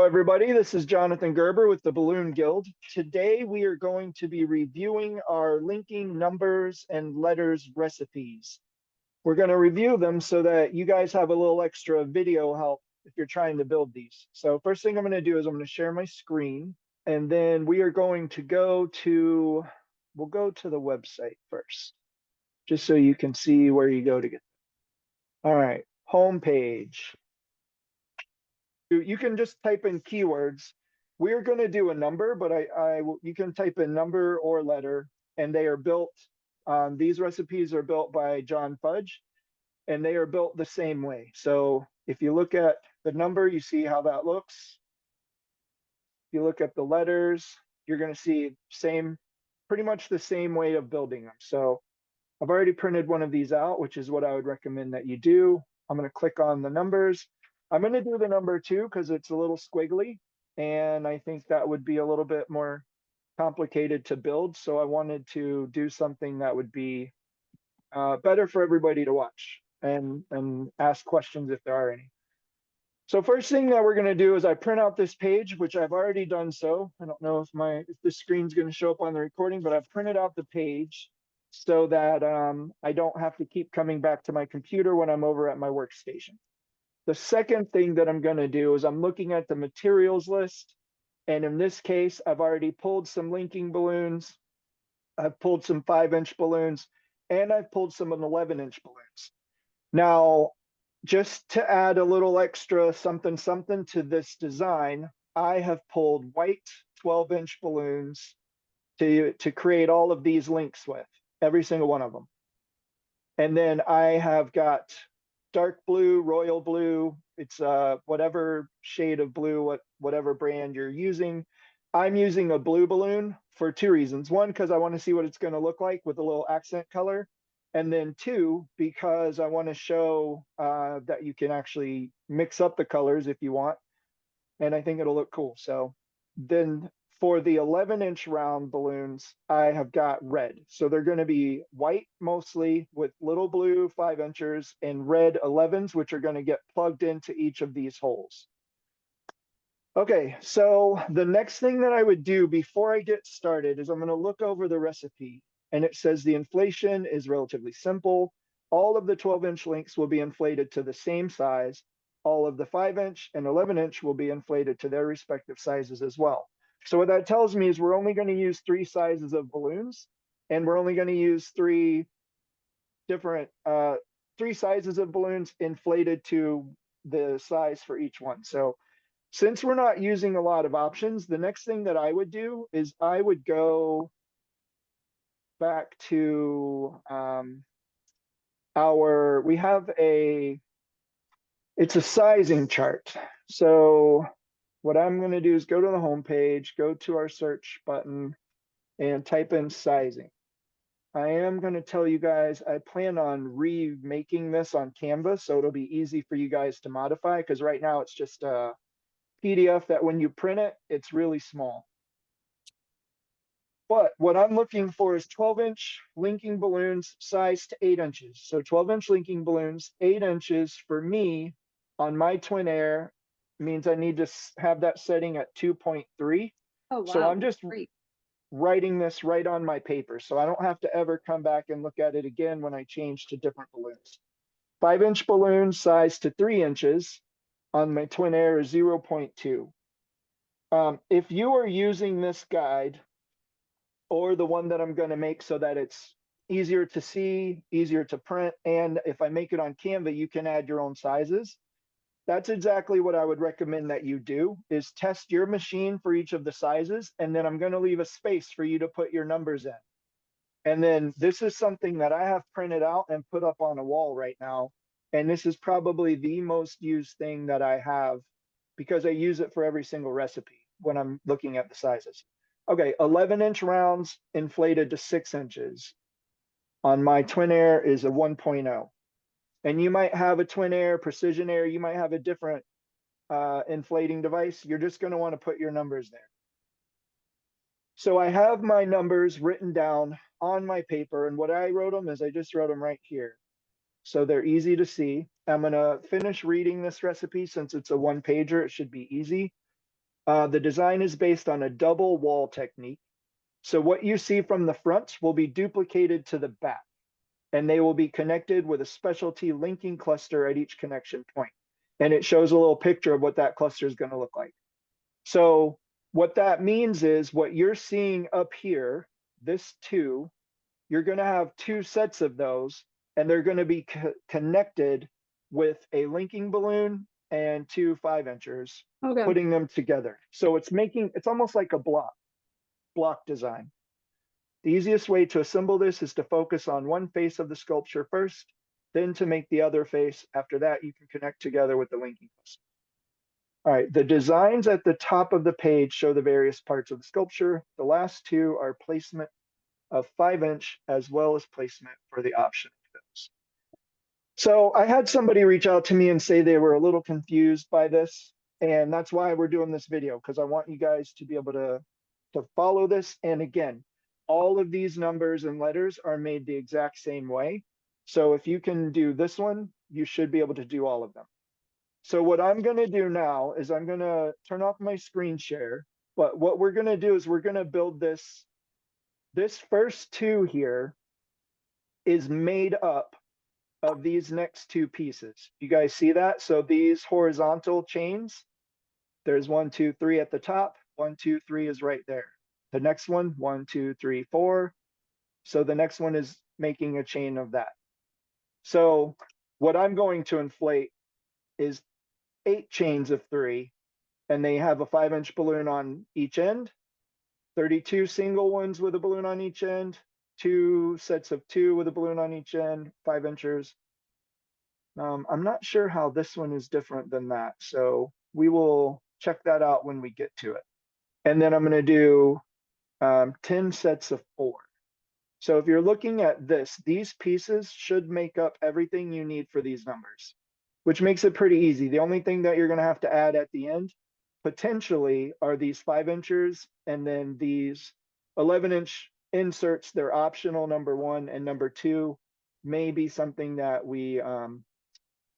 everybody. This is Jonathan Gerber with the Balloon Guild. Today, we are going to be reviewing our linking numbers and letters recipes. We're going to review them so that you guys have a little extra video help if you're trying to build these. So first thing I'm going to do is I'm going to share my screen, and then we are going to we'll go to the website first, just so you can see where you go to get them. All right, home page. You can just type in keywords. We're going to do a number, but you can type in number or letter, and they are built. These recipes are built by John Fudge, and they are built the same way. So if you look at the number, you see how that looks. If you look at the letters, you're going to see pretty much the same way of building them. So I've already printed one of these out, which is what I would recommend that you do. I'm going to click on the numbers. I'm going to do the number 2 because it's a little squiggly, and I think that would be a little bit more complicated to build. So I wanted to do something that would be better for everybody to watch and ask questions if there are any. So first thing that we're going to do is I print out this page, which I've already done so. I don't know if the screen's going to show up on the recording, but I've printed out the page so that I don't have to keep coming back to my computer when I'm over at my workstation. The second thing that I'm going to do is I'm looking at the materials list. And in this case, I've already pulled some linking balloons. I've pulled some 5-inch balloons, and I've pulled some 11-inch balloons. Now, just to add a little extra something to this design, I have pulled white 12-inch balloons to create all of these links with, every single one of them. And then I have got dark blue, royal blue. It's whatever shade of blue, whatever brand you're using. I'm using a blue balloon for 2 reasons. 1, because I want to see what it's going to look like with a little accent color. And then 2, because I want to show that you can actually mix up the colors if you want. And I think it'll look cool. So then for the 11-inch round balloons, I have got red. So they're going to be white mostly with little blue 5-inchers and red 11s, which are going to get plugged into each of these holes. Okay, so the next thing that I would do before I get started is I'm going to look over the recipe, and it says the inflation is relatively simple. All of the 12-inch links will be inflated to the same size. All of the 5-inch and 11-inch will be inflated to their respective sizes as well. So what that tells me is we're only going to use 3 sizes of balloons, and we're only going to use 3 sizes of balloons inflated to the size for each one. So since we're not using a lot of options, the next thing that I would do is I would go back to it's a sizing chart. So what I'm going to do is go to the home page, go to our search button, and type in sizing. I am going to tell you guys, I plan on remaking this on Canva, so it'll be easy for you guys to modify, because right now it's just a PDF that when you print it, it's really small. But what I'm looking for is 12-inch linking balloons sized to 8 inches. So 12-inch linking balloons, 8 inches for me on my Twin Air means I need to have that setting at 2.3. Oh, wow. So I'm just Great. writing this right on my paper, so I don't have to ever come back and look at it again when I change to different balloons. 5-inch balloon size to 3 inches on my Twin Air is 0.2. If you are using this guide or the one that I'm going to make so that it's easier to see, easier to print, and if I make it on Canva, you can add your own sizes. That's exactly what I would recommend that you do, is test your machine for each of the sizes, and then I'm going to leave a space for you to put your numbers in. And then this is something that I have printed out and put up on a wall right now. And this is probably the most used thing that I have, because I use it for every single recipe when I'm looking at the sizes. Okay, 11-inch rounds inflated to 6 inches. On my Twin Air is a 1.0. And you might have a Twin Air, Precision Air, you might have a different inflating device. You're just going to want to put your numbers there. So I have my numbers written down on my paper, and what I wrote them is I just wrote them right here. So they're easy to see. I'm going to finish reading this recipe since it's a 1-pager. It should be easy. The design is based on a double wall technique. So what you see from the front will be duplicated to the back, and they will be connected with a specialty linking cluster at each connection point. And it shows a little picture of what that cluster is going to look like. So what that means is what you're seeing up here, this two, you're going to have two sets of those, and they're going to be connected with a linking balloon and two 5-inchers, Okay. putting them together. So it's almost like a block design. The easiest way to assemble this is to focus on one face of the sculpture first, then to make the other face. After that, you can connect together with the linking cluster. All right, the designs at the top of the page show the various parts of the sculpture. The last two are placement of 5-inch as well as placement for the option of films. So I had somebody reach out to me and say they were a little confused by this, and that's why we're doing this video, because I want you guys to be able to follow this. And again, all of these numbers and letters are made the exact same way. So if you can do this one, you should be able to do all of them. So what I'm going to do now is I'm going to turn off my screen share. But what we're going to do is we're going to build this. This first two here is made up of these next two pieces. You guys see that? So these horizontal chains, there's 1, 2, 3 at the top. 1, 2, 3 is right there. The next one, 1, 2, 3, 4. So the next one is making a chain of that. So what I'm going to inflate is 8 chains of 3, and they have a 5-inch balloon on each end, 32 single ones with a balloon on each end, 2 sets of 2 with a balloon on each end, 5-inchers. I'm not sure how this one is different than that, so we will check that out when we get to it. And then I'm going to do 10 sets of 4. So if you're looking at this, these pieces should make up everything you need for these numbers, which makes it pretty easy. The only thing that you're going to have to add at the end potentially are these 5-inchers, and then these 11-inch inserts. They're optional, number 1, and number 2 may be something that we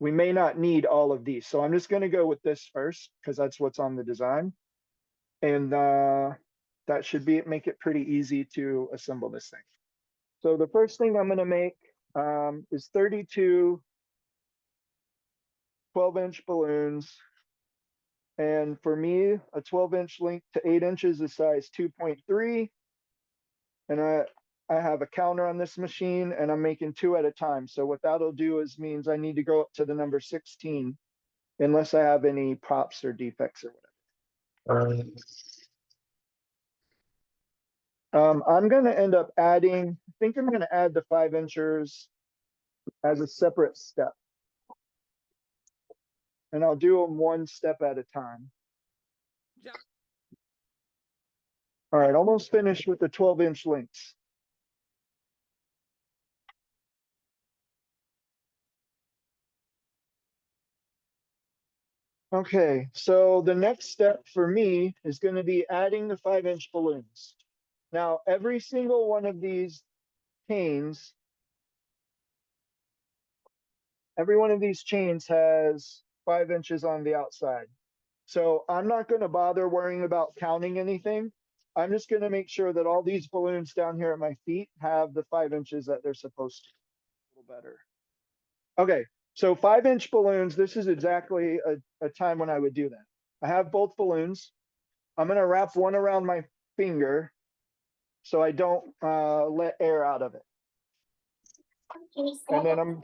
may not need all of these. So I'm just going to go with this first because that's what's on the design. And that should make it pretty easy to assemble this thing. So the first thing I'm going to make is 32 12-inch balloons. And for me, a 12-inch length to 8 inches is size 2.3. And I have a counter on this machine, and I'm making 2 at a time. So what that'll do means I need to go up to the number 16 unless I have any props or defects or whatever. I'm going to end up adding, I think I'm going to add the 5-inchers as a separate step. And I'll do them one step at a time. All right, almost finished with the 12-inch links. Okay, so the next step for me is going to be adding the 5-inch balloons. Now, every single one of these chains, every one of these chains has 5 inches on the outside. So I'm not going to bother worrying about counting anything. I'm just going to make sure that all these balloons down here at my feet have the 5 inches that they're supposed to. A little better. Okay, so 5-inch balloons, this is exactly a time when I would do that. I have both balloons. I'm going to wrap one around my finger so I don't let air out of it. And then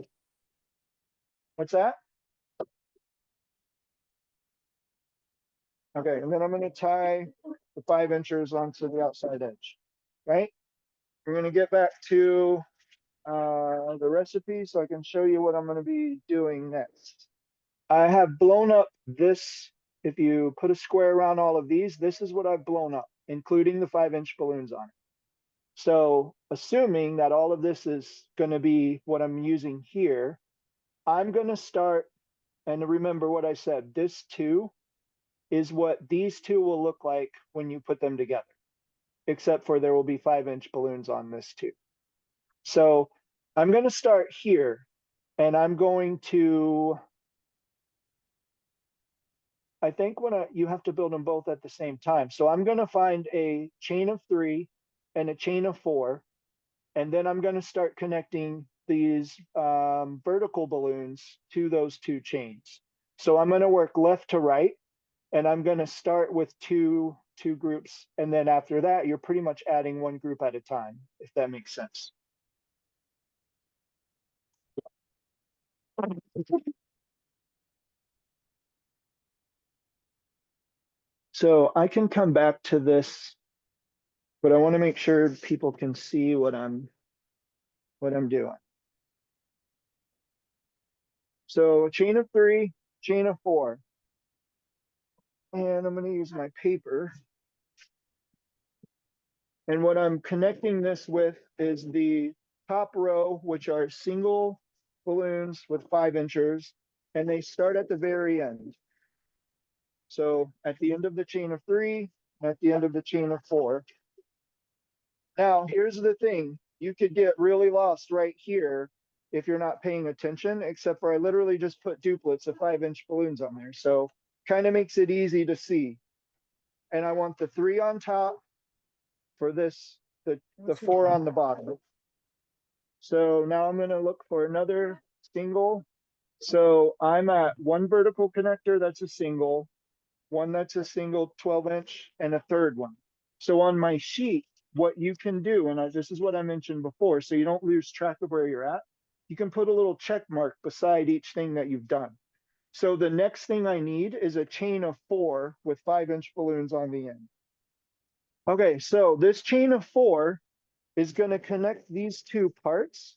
what's that? Okay, and then I'm going to tie the 5-inchers onto the outside edge, right? We're going to get back to the recipe so I can show you what I'm going to be doing next. I have blown up this. If you put a square around all of these, this is what I've blown up, including the 5-inch balloons on it. So assuming that all of this is going to be what I'm using here, I'm going to start, and remember what I said, this 2 is what these 2 will look like when you put them together, except for there will be 5-inch balloons on this 2. So I'm going to start here, and I'm going to I think you have to build them both at the same time. So I'm going to find a chain of 3 and a chain of 4, and then I'm going to start connecting these vertical balloons to those 2 chains. So I'm going to work left to right, and I'm going to start with two groups, and then after that, you're pretty much adding 1 group at a time, if that makes sense. So I can come back to this, but I want to make sure people can see what I'm doing. So chain of 3, chain of 4. And I'm going to use my paper. And what I'm connecting this with is the top row, which are single balloons with 5 inchers, and they start at the very end. So at the end of the chain of 3, at the end of the chain of 4. Now, here's the thing. You could get really lost right here if you're not paying attention, except for I literally just put duplets of 5-inch balloons on there. So kind of makes it easy to see. And I want the 3 on top for this, the 4 on the bottom. So now I'm going to look for another single. So I'm at 1 vertical connector, that's a single, 1 that's a single 12-inch, and a 3rd one. So on my sheet, what you can do, and this is what I mentioned before, so you don't lose track of where you're at, you can put a little check mark beside each thing that you've done. So the next thing I need is a chain of 4 with 5-inch balloons on the end. Okay, so this chain of 4 is going to connect these 2 parts,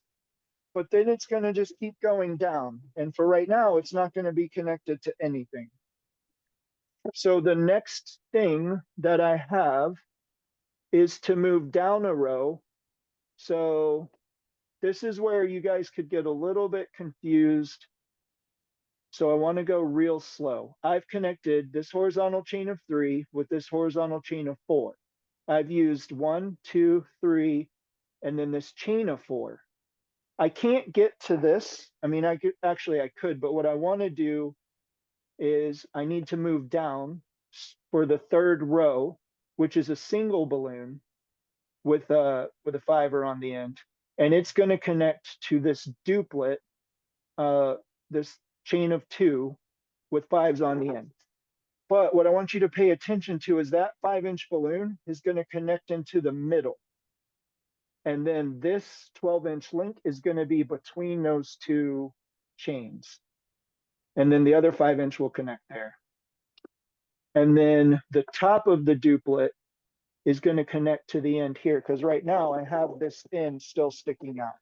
but then it's going to just keep going down. And for right now, it's not going to be connected to anything. So the next thing that I have is to move down a row. So this is where you guys could get a little bit confused. So I want to go real slow. I've connected this horizontal chain of 3 with this horizontal chain of 4. I've used 1, 2, 3, and then this chain of 4. I can't get to this. I mean, I could, but what I want to do is I need to move down for the 3rd row, which is a single balloon with a fiver on the end, and it's going to connect to this duplet, this chain of 2 with 5s on the end. But what I want you to pay attention to is that 5-inch balloon is going to connect into the middle. And then this 12-inch link is going to be between those 2 chains. And then the other 5-inch will connect there. And then the top of the duplet is going to connect to the end here, because right now I have this end still sticking out.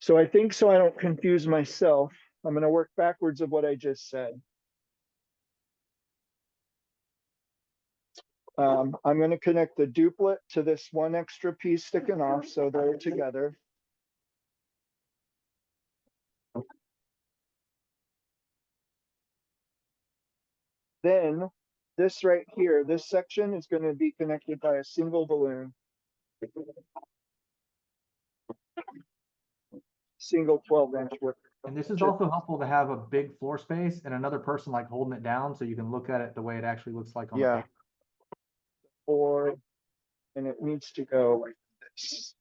So I think, so I don't confuse myself, I'm going to work backwards of what I just said. I'm going to connect the duplet to this 1 extra piece sticking off, so they're together. Then this right here, this section is going to be connected by a single balloon. Single 12-inch width. And this is also helpful to have a big floor space and another person like holding it down so you can look at it the way it actually looks like on the paper. Or, and it needs to go like this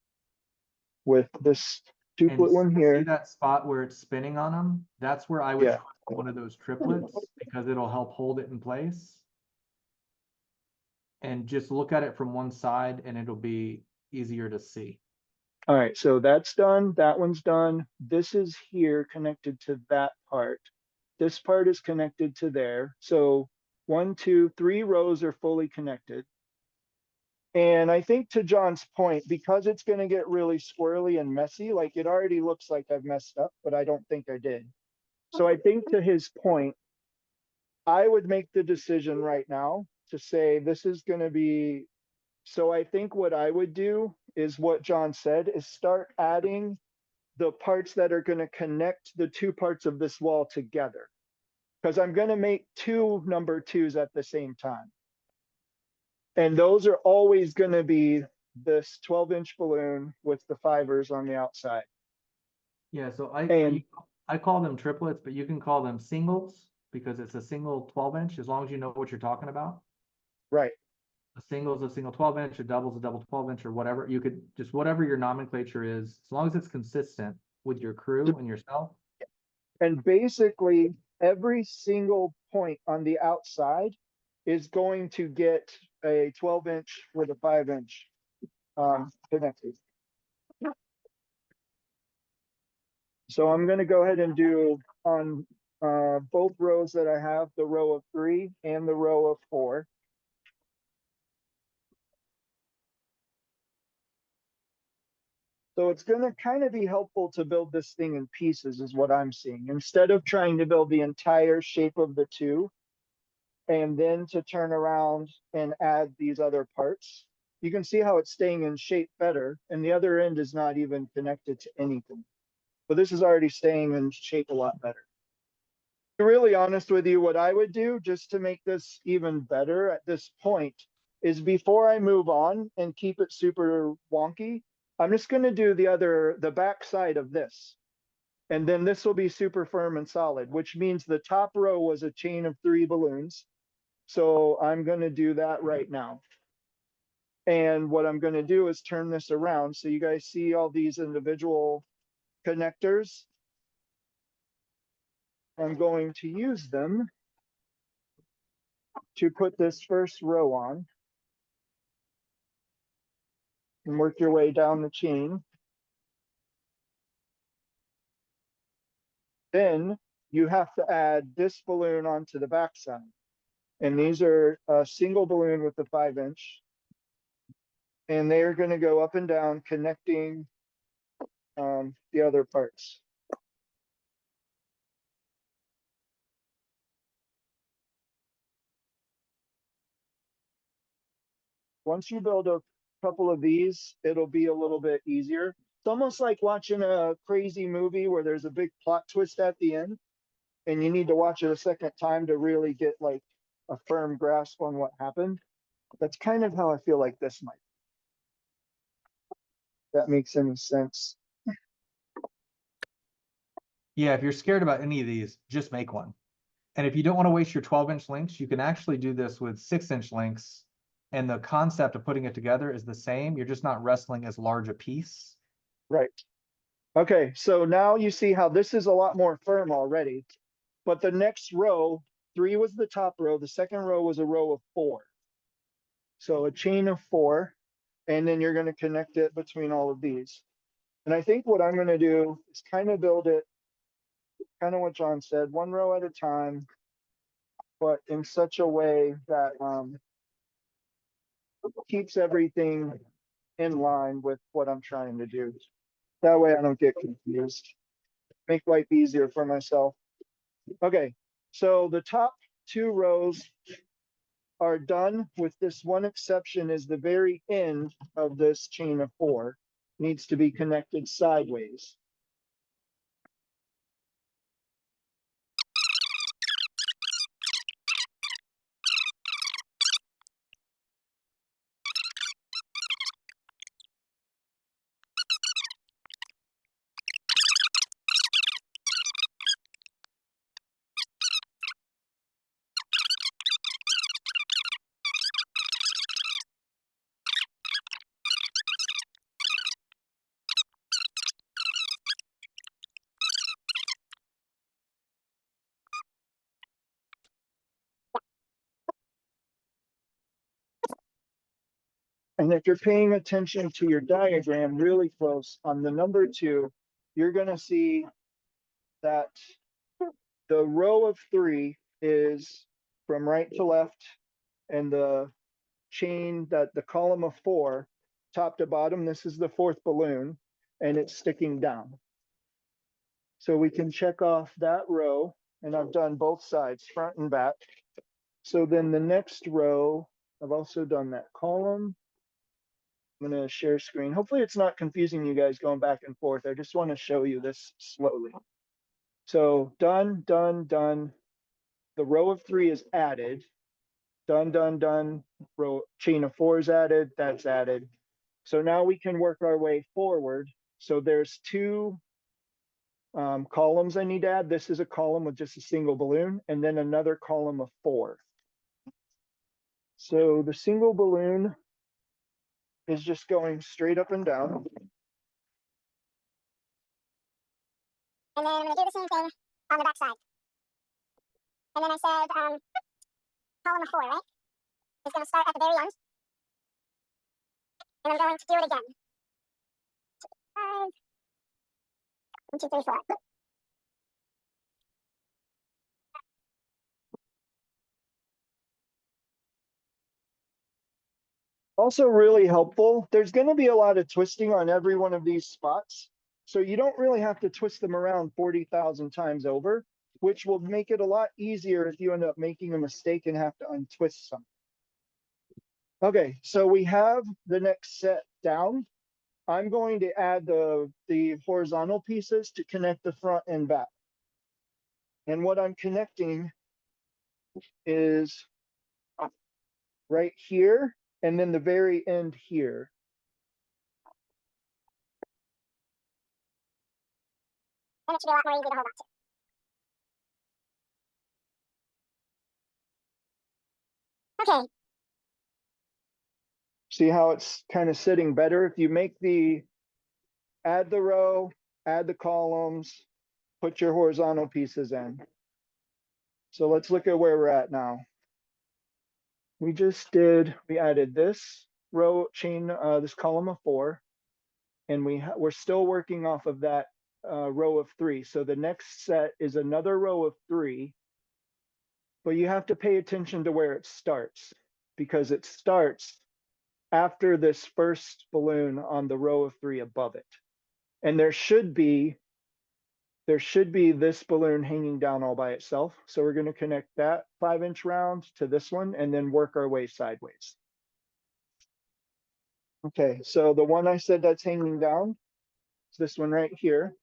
with this duplet one here. See that spot where it's spinning on them? That's where I would try one of those triplets because it'll help hold it in place. And just look at it from one side and it'll be easier to see. All right, so that's done. That one's done. This is here connected to that part. This part is connected to there. So 1, 2, 3 rows are fully connected. And I think to John's point, because it's going to get really squirrely and messy, like it already looks like I've messed up, but I don't think I did. So I think to his point, I would make the decision right now to say this is going to be, so I think what I would do is what John said, is start adding the parts that are going to connect the 2 parts of this wall together. Because I'm going to make 2 number 2s at the same time. And those are always going to be this 12-inch balloon with the fivers on the outside. Yeah, so I call them triplets, but you can call them singles. because it's a single 12-inch, as long as you know what you're talking about. Right. A single is a single 12-inch, a double is a double 12-inch, or whatever. You could just whatever your nomenclature is, as long as it's consistent with your crew and yourself. And basically, every single point on the outside is going to get a 12-inch with a 5-inch connected. So I'm going to go ahead and do on both rows that I have, the row of 3 and the row of 4. So it's going to kind of be helpful to build this thing in pieces is what I'm seeing. Instead of trying to build the entire shape of the two and then to turn around and add these other parts, you can see how it's staying in shape better. And the other end is not even connected to anything. But this is already staying in shape a lot better. To be really honest with you, what I would do just to make this even better at this point is before I move on and keep it super wonky, I'm just going to do the back side of this. And then this will be super firm and solid, which means the top row was a chain of 3 balloons. So I'm going to do that right now. And what I'm going to do is turn this around. So you guys see all these individual connectors. I'm going to use them to put this first row on. And work your way down the chain. Then you have to add this balloon onto the backside. And these are a single balloon with the 5-inch. And they are going to go up and down connecting the other parts. Once you build a couple of these, it'll be a little bit easier. It's almost like watching a crazy movie where there's a big plot twist at the end and you need to watch it a second time to really get like a firm grasp on what happened. That's kind of how I feel like this might. If that makes any sense. Yeah, if you're scared about any of these, just make one. And if you don't want to waste your 12-inch links, you can actually do this with 6-inch links. And the concept of putting it together is the same. You're just not wrestling as large a piece. Right. Okay, so now you see how this is a lot more firm already. But the next row, 3 was the top row. The second row was a row of 4. So a chain of 4. And then you're going to connect it between all of these. And I think what I'm going to do is kind of build it, kind of what John said, one row at a time, but in such a way that keeps everything in line with what I'm trying to do. That way I don't get confused. Make life easier for myself. Okay, so the top 2 rows are done with this one exception is the very end of this chain of 4 needs to be connected sideways. And if you're paying attention to your diagram really close on the number 2, you're going to see that the row of 3 is from right to left, and the chain that the column of 4, top to bottom, this is the 4th balloon, and it's sticking down. So we can check off that row, and I've done both sides, front and back. So then the next row, I've also done that column. I'm going to share screen. Hopefully it's not confusing you guys going back and forth. I just want to show you this slowly. So done, done, done. The row of 3 is added. Done, done, done. Row chain of 4 is added. That's added. So now we can work our way forward. So there's 2 columns I need to add. This is a column with just a single balloon, and then another column of 4. So the single balloon is just going straight up and down. And then I'm going to do the same thing on the back side. And then I said column of 4, right? It's going to start at the very end. And I'm going to do it again. 5, 1, 2, 3, 4. Also really helpful, there's going to be a lot of twisting on every one of these spots. So you don't really have to twist them around 40,000 times over, which will make it a lot easier if you end up making a mistake and have to untwist something. Okay, so we have the next set down. I'm going to add the horizontal pieces to connect the front and back. And what I'm connecting is right here, and then the very end here. And it should be a lot more easy to hold on to. Okay. See how it's kind of sitting better? If you make add the row, add the columns, put your horizontal pieces in. So let's look at where we're at now. We added this row chain, this column of 4, and we're still working off of that row of 3. So the next set is another row of 3, but you have to pay attention to where it starts, because it starts after this first balloon on the row of 3 above it. And there should be this balloon hanging down all by itself. So we're going to connect that 5-inch round to this one and then work our way sideways. Okay, so the one I said that's hanging down is this one right here.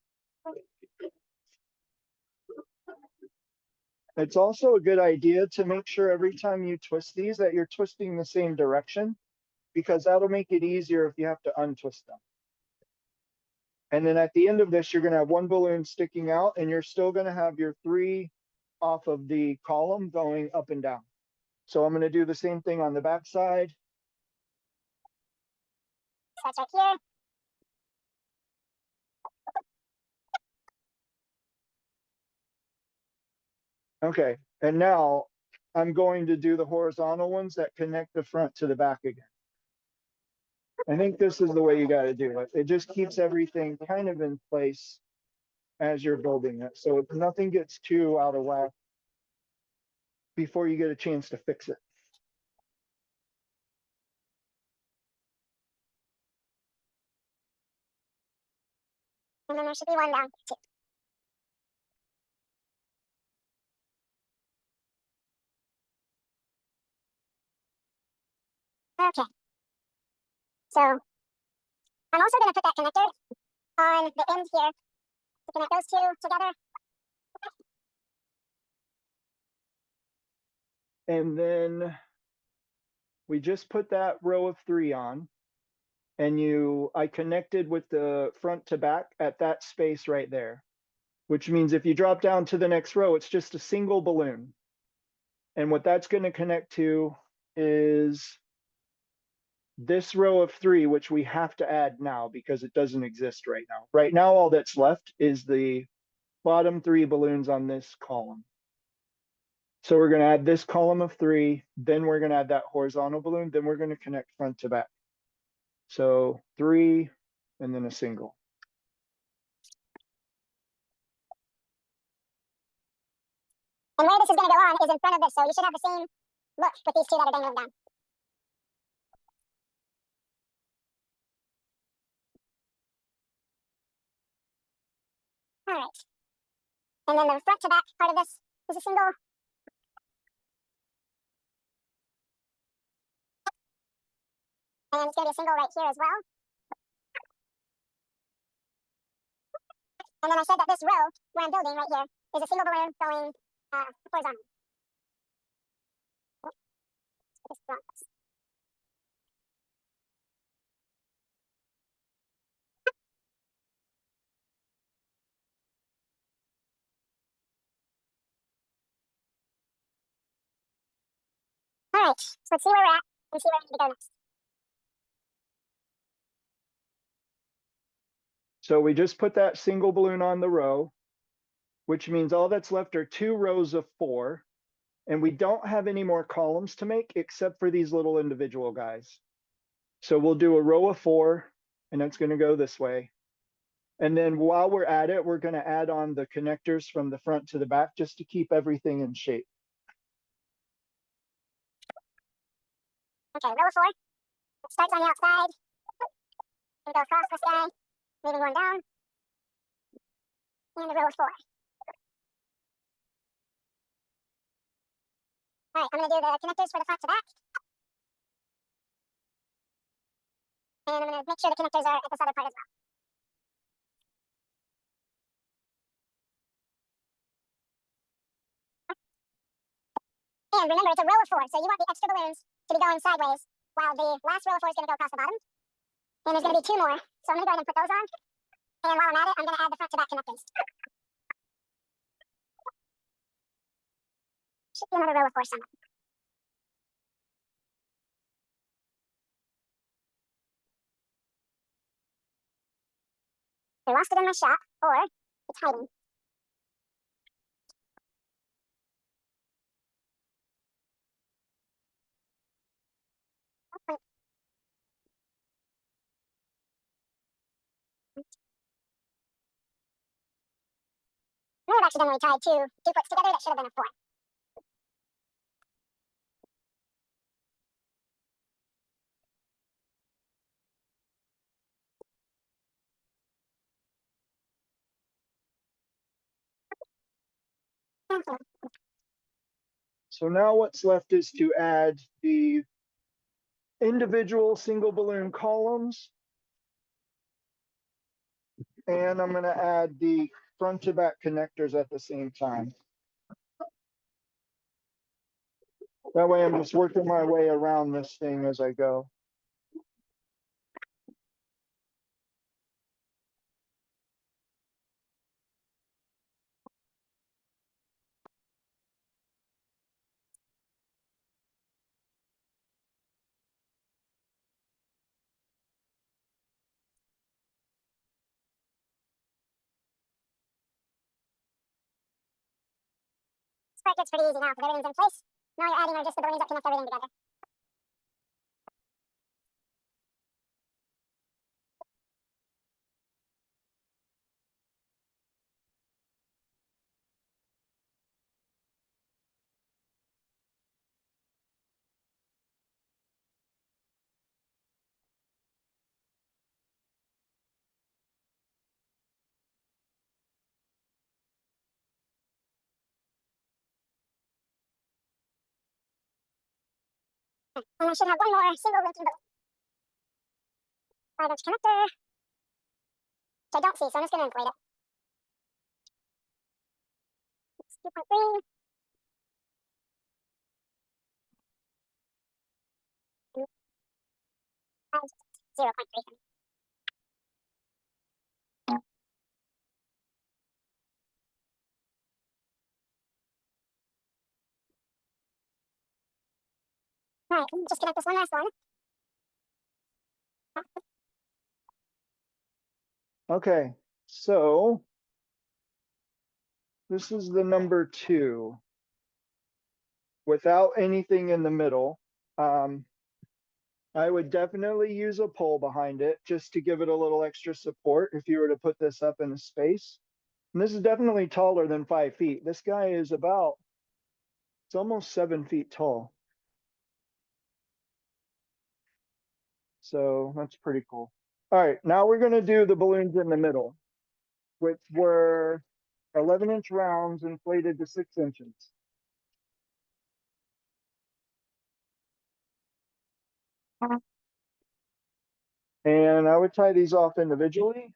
It's also a good idea to make sure every time you twist these that you're twisting the same direction, because that'll make it easier if you have to untwist them. And then at the end of this, you're going to have one balloon sticking out, and you're still going to have your 3 off of the column going up and down. So I'm going to do the same thing on the back side. That's right here. Okay, and now I'm going to do the horizontal ones that connect the front to the back again. I think this is the way you got to do it. It just keeps everything kind of in place as you're building it. So if nothing gets too out of whack before you get a chance to fix it. And then there should be one down too. Okay. So I'm also going to put that connector on the end here to connect those 2 together. And then we just put that row of 3 on, and I connected with the front to back at that space right there, which means if you drop down to the next row, it's just a single balloon. And what that's going to connect to is this row of 3, which we have to add now because it doesn't exist right now. Right now, all that's left is the bottom 3 balloons on this column. So we're going to add this column of 3, then we're going to add that horizontal balloon, then we're going to connect front to back. So 3, and then a single. And where this is going to go on is in front of this, so you should have the same look with these 2 that are dangling down. All right. And then the front to back part of this is a single. And it's going to be a single right here as well. And then I said that this row where I'm building right here is a single balloon going horizontal. All right, so let's see where we're at and see where we need to go next. So we just put that single balloon on the row, which means all that's left are 2 rows of 4. And we don't have any more columns to make except for these little individual guys. So we'll do a row of 4, and that's going to go this way. And then while we're at it, we're going to add on the connectors from the front to the back just to keep everything in shape. Okay, row of 4. It starts on the outside. We go across this guy, moving one down. And a row of 4. All right, I'm going to do the connectors for the front to back. And I'm going to make sure the connectors are at this other part as well. And remember, it's a row of 4, so you want the extra balloons to be going sideways, while the last row of 4 is going to go across the bottom. And there's going to be 2 more, so I'm going to go ahead and put those on. And while I'm at it, I'm going to add the front to back connectors. Should be another row of 4 somewhere. I lost it in my shop, or it's hiding. I may have accidentally tied 2 duplets together. That should have been a 4. Okay. So now what's left is to add the individual single balloon columns. And I'm going to add the front to back connectors at the same time. That way I'm just working my way around this thing as I go. This part gets pretty easy now because everything's in place. Now you're adding are just the balloons that connect everything together. And I should have one more single linking balloon. 5-inch connector, which I don't see, so I'm just going to inflate it. It's 2.3. 0.3. All right, just connect this one last one. Okay, so this is the number 2 without anything in the middle. I would definitely use a pole behind it just to give it a little extra support if you were to put this up in a space. And this is definitely taller than 5 feet. This guy is it's almost 7 feet tall. So that's pretty cool. All right, now we're going to do the balloons in the middle, which were 11-inch rounds inflated to 6 inches. And I would tie these off individually,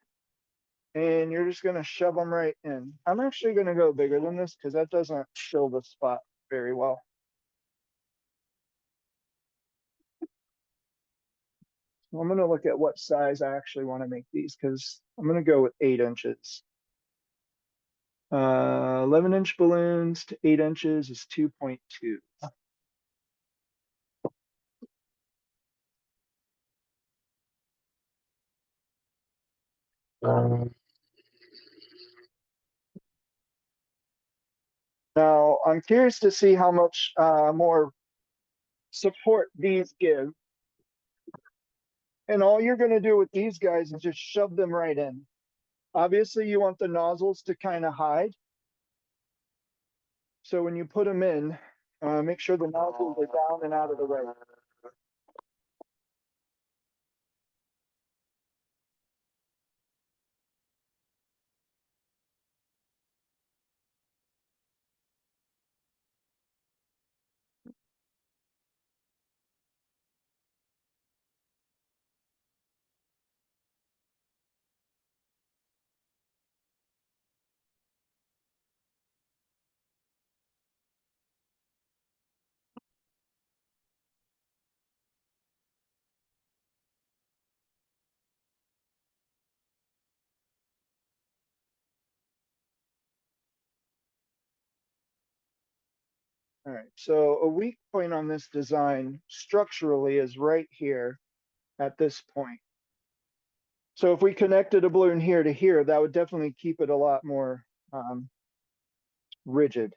and you're just going to shove them right in. I'm actually going to go bigger than this because that doesn't fill the spot very well. So I'm going to look at what size I actually want to make these because I'm going to go with 8 inches. 11-inch balloons to 8 inches is 2.2. Now, I'm curious to see how much more support these give. And all you're going to do with these guys is just shove them right in. Obviously, you want the nozzles to kind of hide. So when you put them in, make sure the nozzles are down and out of the way. All right, so a weak point on this design structurally is right here at this point. So if we connected a balloon here to here, that would definitely keep it a lot more rigid.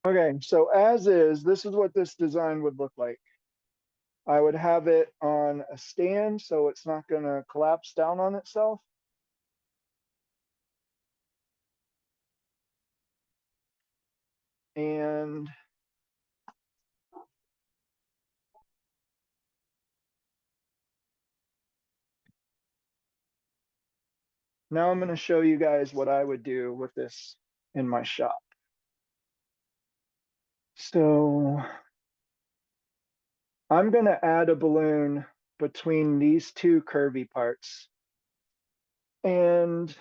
Okay, so as is, this is what this design would look like. I would have it on a stand so it's not going to collapse down on itself. And now I'm going to show you guys what I would do with this in my shop. So I'm going to add a balloon between these two curvy parts. And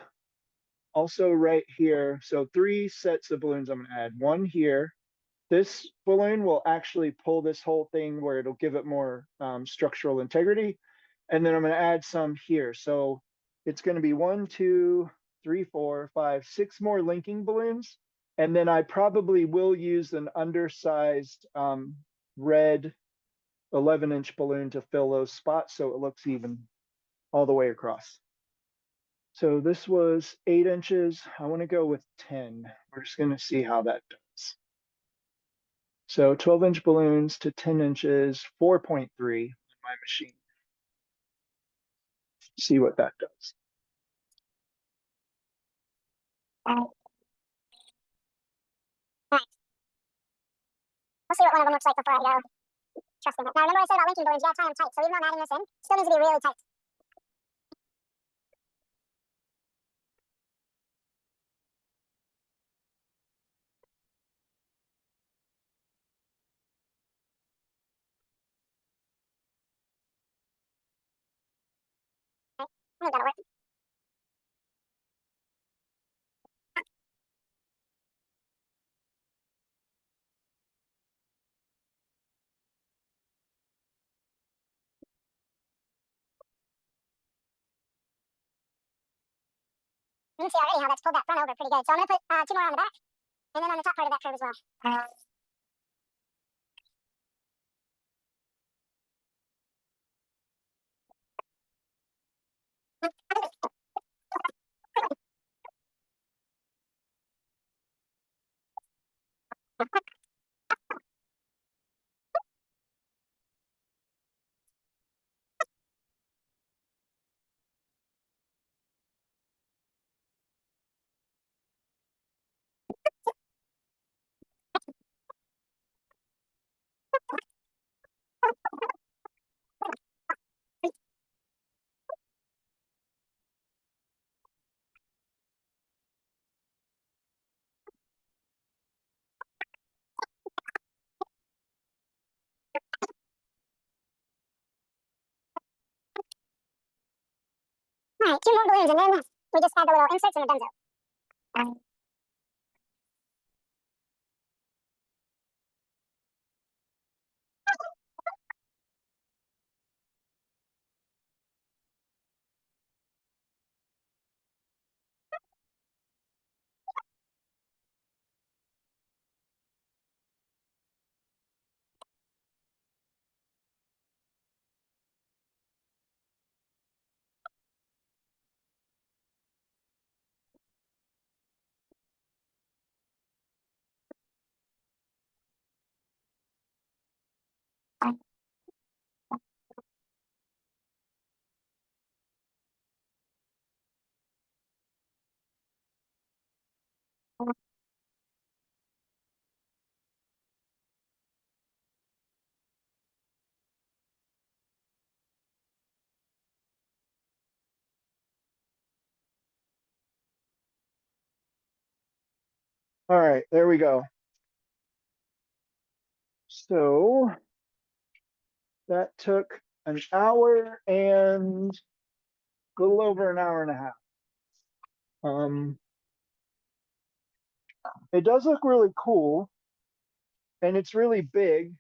also right here, so 3 sets of balloons I'm going to add. One here. This balloon will actually pull this whole thing where it'll give it more structural integrity. And then I'm going to add some here. So it's going to be 1, 2, 3, 4, 5, 6 more linking balloons. And then I probably will use an undersized red 11-inch balloon to fill those spots so it looks even all the way across. So this was 8 inches. I want to go with 10. We're just going to see how that does. So 12-inch balloons to 10 inches, 4.3 on my machine. See what that does. Alright. I'll see what one of them looks like before I go. Trust me. Now remember what I said about linking balloons? You gotta tie them tight. So even though I'm adding this in, it still needs to be really tight. Right? I think that'll work. You can see already how that's pulled that front over pretty good. So I'm gonna put 2 more on the back, and then on the top part of that curve as well. Alright, 2 more balloons, and then we just add the little inserts and we're done. All right, there we go. So that took an hour and a little over an hour and a half. It does look really cool, and it's really big.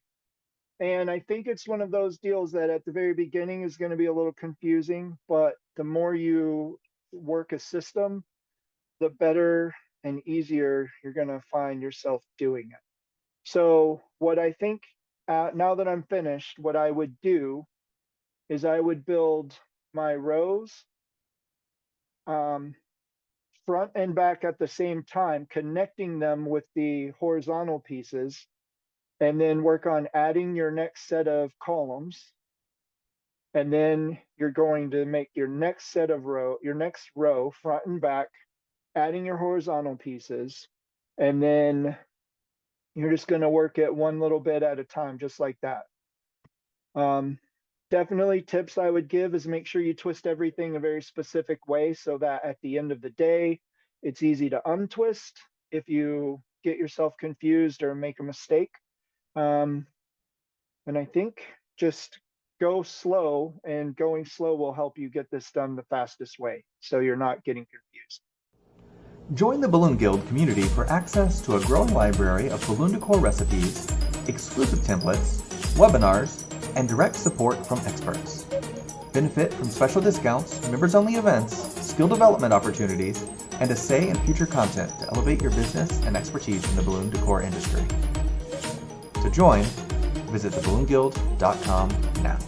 And I think it's one of those deals that at the very beginning is going to be a little confusing, but the more you work a system, the better and easier you're going to find yourself doing it. So what I think, now that I'm finished, what I would do is I would build my rows front and back at the same time, connecting them with the horizontal pieces, and then work on adding your next set of columns. And then you're going to make your next set of your next row front and back, adding your horizontal pieces. And then you're just going to work it one little bit at a time, just like that. Definitely tips I would give is make sure you twist everything a very specific way so that at the end of the day, it's easy to untwist if you get yourself confused or make a mistake. And I think just go slow, and going slow will help you get this done the fastest way, so you're not getting confused. Join the Balloon Guild community for access to a growing library of balloon decor recipes, exclusive templates, webinars, and direct support from experts. Benefit from special discounts, members-only events, skill development opportunities, and a say in future content to elevate your business and expertise in the balloon decor industry. To join, visit theballoonguild.com now.